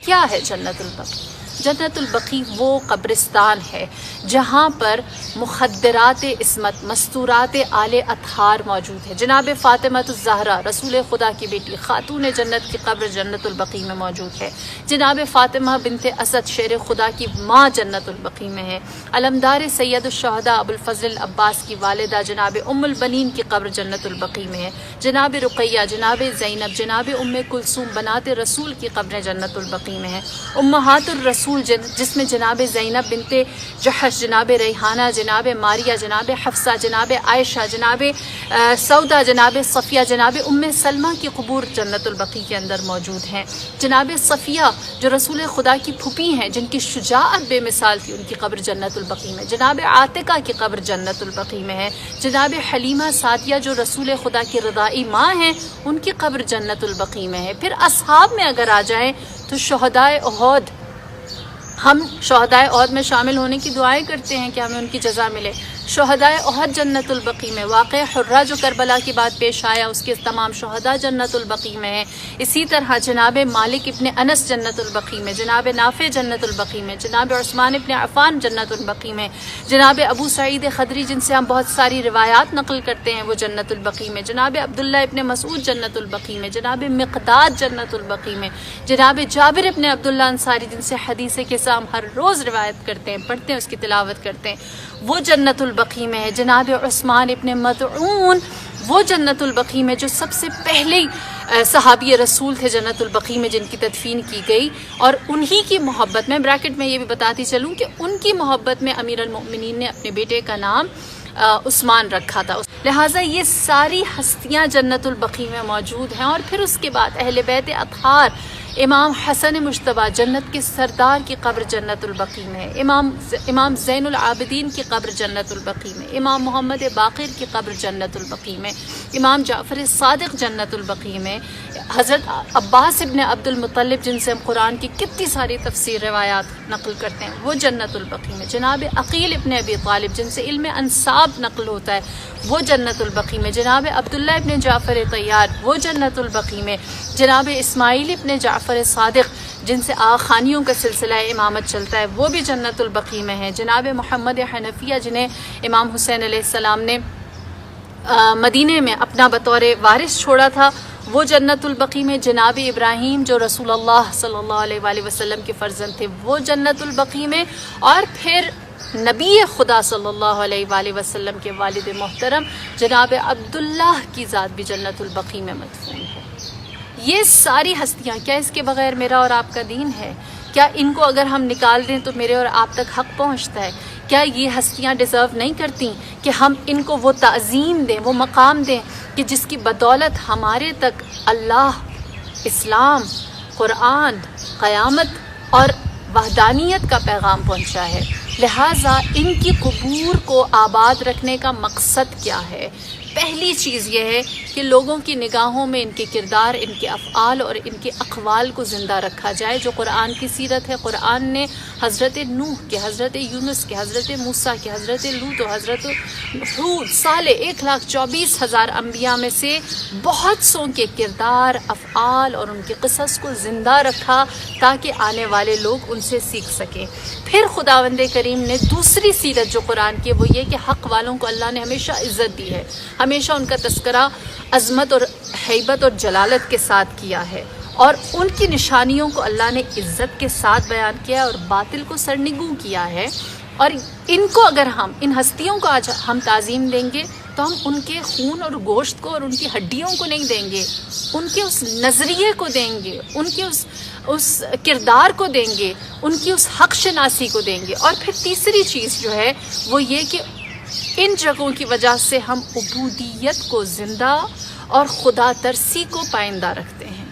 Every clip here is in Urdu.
کیا ہے جنت البقیع؟ جنت البقیع وہ قبرستان ہے جہاں پر مخدرات عصمت، مستورات آل اطہار موجود ہے۔ جناب فاطمہ الزہرا رسول خدا کی بیٹی، خاتون جنت کی قبر جنت البقیع میں موجود ہے۔ جناب فاطمہ بنت اسد شیر خدا کی ماں جنت البقیع میں ہے۔ علمدار سید الشہداء ابوالفضل العباس کی والدہ جناب ام البنین کی قبر جنت البقیع میں ہے۔ جناب رقیہ، جناب زینب، جناب ام کلثوم بنات رسول کی قبریں جنت البقیع میں ہیں۔ امہات الرسول جس میں جناب زینب بنت جحش، جناب ریحانہ، جناب ماریہ، جناب حفصہ، جناب عائشہ، جناب سودا، جناب صفیہ، جناب ام سلمہ کی قبور جنت البقیع کے اندر موجود ہیں۔ جناب صفیہ جو رسول خدا کی پھوپھی ہیں، جن کی شجاعت بے مثال تھی، ان کی قبر جنت البقیع میں۔ جناب عاتقہ کی قبر جنت البقیع میں ہے۔ جناب حلیمہ سعدیہ جو رسول خدا کی رضائی ماں ہیں، ان کی قبر جنت البقیع میں ہے۔ پھر اصحاب میں اگر آ جائیں تو شہدائے احد، ہم شہدائے احد میں شامل ہونے کی دعائیں کرتے ہیں کہ ہمیں ان کی جزا ملے۔ شہدائے احد جنت البقیع میں۔ واقعہ حرہ جو کربلا کی بات پیش آیا، اس کے تمام شہداء جنت البقیع میں ہیں۔ اسی طرح جناب مالک ابن انس جنت البقیع میں، جناب نافع جنت البقیع میں، جناب عثمان ابن عفان جنت البقیع میں، جناب ابو سعید خدری جن سے ہم بہت ساری روایات نقل کرتے ہیں، وہ جنت البقیع میں، جناب عبداللہ ابن مسعود جنت البقیع میں، جناب مقداد جنت البقیع میں، جناب جابر ابن عبداللہ انصاری جن سے حدیث قصہ ہم ہر روز روایت کرتے ہیں، پڑھتے ہیں، اس کی تلاوت کرتے ہیں، وہ جنت البقیع میں ہے۔ جناب عثمان ابن مطعون وہ جنت البقیع میں جو سب سے پہلے صحابی رسول تھے جنت البقیع میں، جن کی تدفین کی گئی، اور انہی کی محبت میں بریکٹ میں یہ بھی بتاتی چلوں کہ ان کی محبت میں امیر المؤمنین نے اپنے بیٹے کا نام عثمان رکھا تھا۔ لہٰذا یہ ساری ہستیاں جنت البقیع میں موجود ہیں۔ اور پھر اس کے بعد اہل بیت اطہار، امام حسن مجتبیٰ جنت کے سردار کی قبر جنت البقیع میں ہے۔ امام زین العابدین کی قبر جنت البقیع میں، امام محمد باقر کی قبر جنت البقیع میں، امام جعفر صادق جنت البقیع میں، حضرت عباس ابن عبد المطلب جن سے ہم قرآن کی کتنی ساری تفسیر روایات نقل کرتے ہیں، وہ جنت البقیع میں، جناب عقیل ابن ابی طالب جن سے علم انساب نقل ہوتا ہے، وہ جنت البقیع میں، جناب عبداللہ ابن جعفر طیار وہ جنت البقیع میں، جناب اسماعیل ابن جعفر صادق جن سے آخانیوں کا سلسلہ امامت چلتا ہے، وہ بھی جنت البقیع میں ہیں، جناب محمد حنفیہ جنہیں امام حسین علیہ السلام نے مدینے میں اپنا بطور وارث چھوڑا تھا، وہ جنت البقیع میں، جناب ابراہیم جو رسول اللہ صلی اللہ علیہ وآلہ وسلم کے فرزند تھے، وہ جنت البقیع میں، اور پھر نبی خدا صلی اللہ علیہ وآلہ وسلم کے والد محترم جناب عبداللہ کی ذات بھی جنت البقیع میں مدفون ہے۔ یہ ساری ہستیاں، کیا اس کے بغیر میرا اور آپ کا دین ہے؟ کیا ان کو اگر ہم نکال دیں تو میرے اور آپ تک حق پہنچتا ہے؟ کیا یہ ہستیاں ڈیزرو نہیں کرتی کہ ہم ان کو وہ تعظیم دیں، وہ مقام دیں کہ جس کی بدولت ہمارے تک اللہ، اسلام، قرآن، قیامت اور وحدانیت کا پیغام پہنچا ہے؟ لہٰذا ان کی قبور کو آباد رکھنے کا مقصد کیا ہے؟ پہلی چیز یہ ہے کہ لوگوں کی نگاہوں میں ان کے کردار، ان کے افعال اور ان کے اقوال کو زندہ رکھا جائے، جو قرآن کی سیرت ہے۔ قرآن نے حضرت نوح کے، حضرت یونس کے، حضرت موسیٰ کے، حضرت لوط و حضرت ہود، سالے 1,24,000 انبیاء میں سے بہت سوں کے کردار، افعال اور ان کے قصص کو زندہ رکھا تاکہ آنے والے لوگ ان سے سیکھ سکیں۔ پھر خداوند کریم نے دوسری سیرت جو قرآن کی وہ یہ کہ حق والوں کو اللہ نے ہمیشہ عزت دی ہے، ہمیشہ ان کا تذکرہ عظمت اور ہیبت اور جلالت کے ساتھ کیا ہے، اور ان کی نشانیوں کو اللہ نے عزت کے ساتھ بیان کیا اور باطل کو سرنگوں کیا ہے۔ اور ان کو اگر ہم، ان ہستیوں کو آج ہم تعظیم دیں گے تو ہم ان کے خون اور گوشت کو اور ان کی ہڈیوں کو نہیں دیں گے، ان کے اس نظریے کو دیں گے، ان کے اس کردار کو دیں گے، ان کی اس حق شناسی کو دیں گے۔ اور پھر تیسری چیز جو ہے وہ یہ کہ ان جگہوں کی وجہ سے ہم عبودیت کو زندہ اور خدا ترسی کو پائندہ رکھتے ہیں۔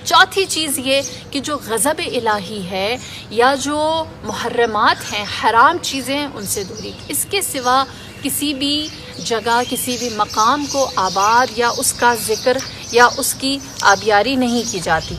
چوتھی چیز یہ کہ جو غضب الہی ہے یا جو محرمات ہیں، حرام چیزیں، ان سے دوری۔ اس کے سوا کسی بھی جگہ، کسی بھی مقام کو آباد یا اس کا ذکر یا اس کی آبیاری نہیں کی جاتی۔